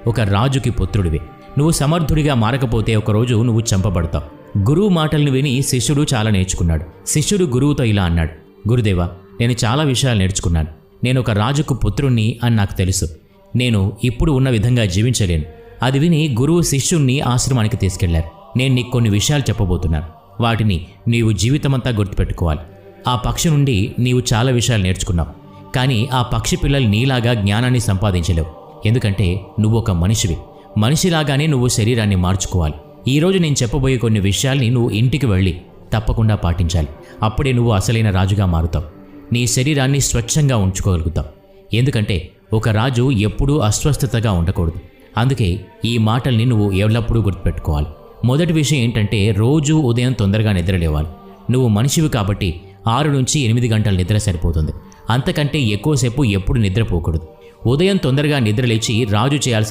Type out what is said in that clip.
ఒక రాజుకి పుత్రుడివి. నువ్వు సమర్థుడిగా మారకపోతే ఒకరోజు నువ్వు చంపబడతావు. గురువు మాటలను విని శిష్యుడు చాలా నేర్చుకున్నాడు. శిష్యుడు గురువుతో ఇలా అన్నాడు, గురుదేవా, నేను చాలా విషయాలు నేర్చుకున్నాను. నేను ఒక రాజుకు పుత్రుణ్ణి అని నాకు తెలుసు. నేను ఇప్పుడు ఉన్న విధంగా జీవించలేను. అది విని గురువు శిష్యుణ్ణి ఆశ్రమానికి తీసుకెళ్లారు. నేను నీకు కొన్ని విషయాలు చెప్పబోతున్నాను. వాటిని నీవు జీవితమంతా గుర్తుపెట్టుకోవాలి. ఆ పక్షి నుండి నీవు చాలా విషయాలు నేర్చుకున్నావు. కానీ ఆ పక్షి పిల్లలు నీలాగా జ్ఞానాన్ని సంపాదించలేవు. ఎందుకంటే నువ్వు ఒక మనిషివి. మనిషిలాగానే నువ్వు శరీరాన్ని మార్చుకోవాలి. ఈరోజు నేను చెప్పబోయే కొన్ని విషయాల్ని నువ్వు ఇంటికి వెళ్ళి తప్పకుండా పాటించాలి. అప్పుడే నువ్వు అసలైన రాజుగా మారుతావు. నీ శరీరాన్ని స్వచ్ఛంగా ఉంచుకోగలుగుతావు. ఎందుకంటే ఒక రాజు ఎప్పుడూ అస్వస్థతగా ఉండకూడదు. అందుకే ఈ మాటల్ని నువ్వు ఎల్లప్పుడూ గుర్తుపెట్టుకోవాలి. మొదటి విషయం ఏంటంటే రోజు ఉదయం తొందరగా నిద్రలేవాలి. నువ్వు మనిషివి కాబట్టి 6 నుంచి 8 గంటల నిద్ర సరిపోతుంది. అంతకంటే ఎక్కువసేపు ఎప్పుడు నిద్రపోకూడదు. ఉదయం తొందరగా నిద్రలేచి రాజు చేయాల్సిన